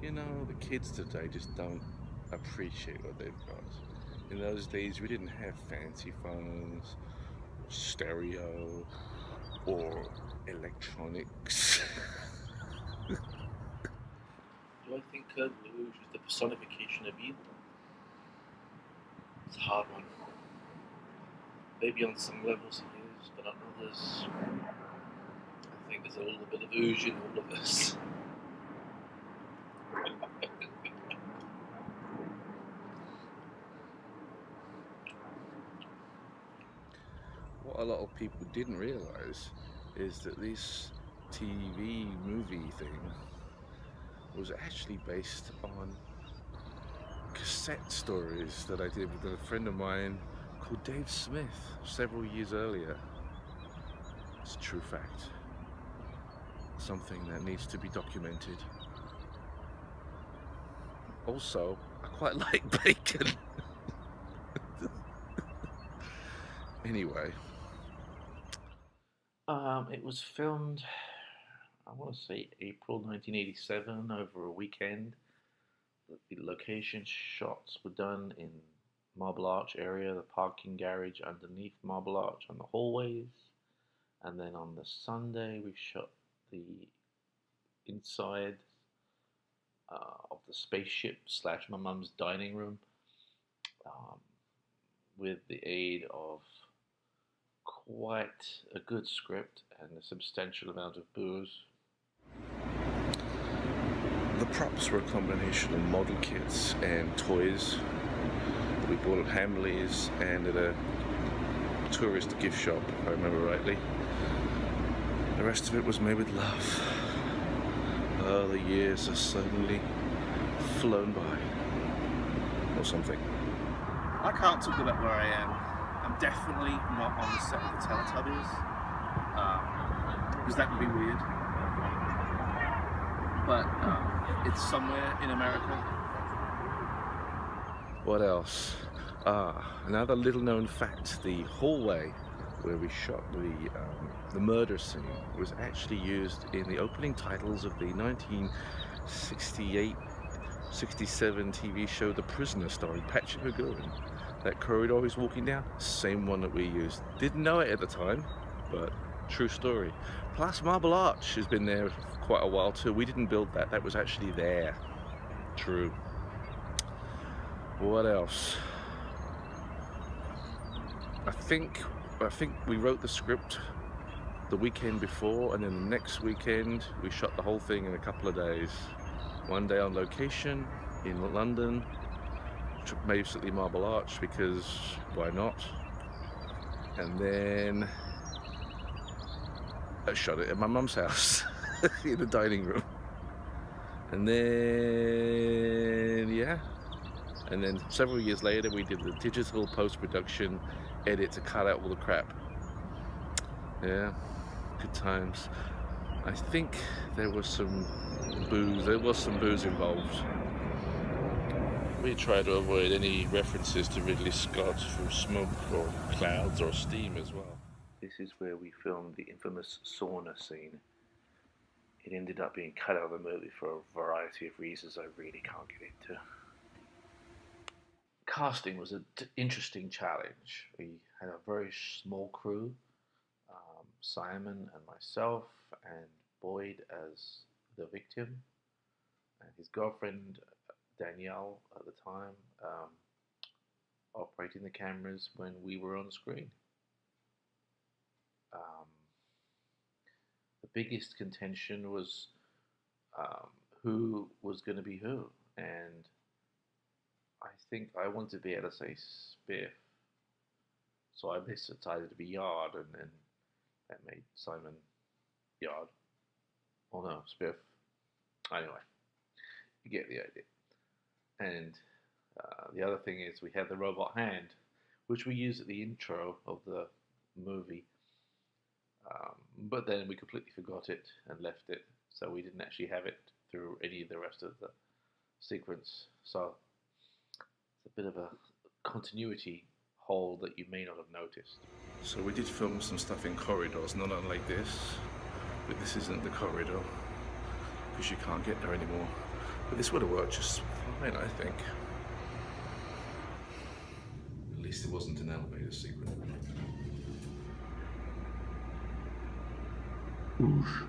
You know, the kids today just don't appreciate what they've got. In those days, we didn't have fancy phones, stereo, or electronics. Do I think Kurt Rouge is the personification of evil? It's a hard one. Maybe on some levels he is, but on others, I think there's a little bit of ooze in all of us. What a lot of people didn't realize is that this TV movie thing was actually based on cassette stories that I did with a friend of mine called Dave Smith several years earlier. It's a true fact. Something that needs to be documented. Also, I quite like bacon. Anyway. It was filmed, I want to say April 1987, over a weekend. The location shots were done in Marble Arch area, the parking garage underneath Marble Arch on the hallways. And then on the Sunday, we shot the inside of the spaceship slash my mum's dining room um, with the aid of quite a good script and a substantial amount of booze. The props were a combination of model kits and toys that we bought at Hamley's and at a tourist gift shop, if I remember rightly. The rest of it was made with love. Oh, the years have suddenly flown by. Or something. I can't talk about where I am. I'm definitely not on the set of the Teletubbies, because that would be weird. But it's somewhere in America. What else? Another little known fact, the hallway where we shot the murder scene was actually used in the opening titles of the 1968-67 TV show The Prisoner, starring Patrick McGowan. That corridor he's walking down, same one that we used. Didn't know it at the time, but true story. Plus Marble Arch has been there for quite a while too. We didn't build that, that was actually there. True. What else? I think we wrote the script the weekend before, and then the next weekend we shot the whole thing in a couple of days. One day on location in London, basically Marble Arch, because why not? And then I shot it at my mum's house in the dining room. And then, yeah. And then several years later, we did the digital post-production edit to cut out all the crap. Yeah, good times. I think there was some booze involved. We try to avoid any references to Ridley Scott from smoke or clouds or steam as well. This is where we filmed the infamous sauna scene. It ended up being cut out of the movie for a variety of reasons I really can't get into. Casting was an interesting challenge. We had a very small crew, Simon and myself and Boyd as the victim, and his girlfriend Danielle at the time operating the cameras when we were on screen. The biggest contention was who was going to be who, and I think I wanted to be able to say Spiff, so I decided to be Yard, and then that made Simon Yard. Oh no, Spiff. Anyway, you get the idea. And the other thing is we had the robot hand, which we used at the intro of the movie, but then we completely forgot it and left it, so we didn't actually have it through any of the rest of the sequence. So it's a bit of a continuity hole that you may not have noticed. So we did film some stuff in corridors, not unlike this, but this isn't the corridor because you can't get there anymore. But this would have worked just fine, I think. At least it wasn't an elevator secret. Oof.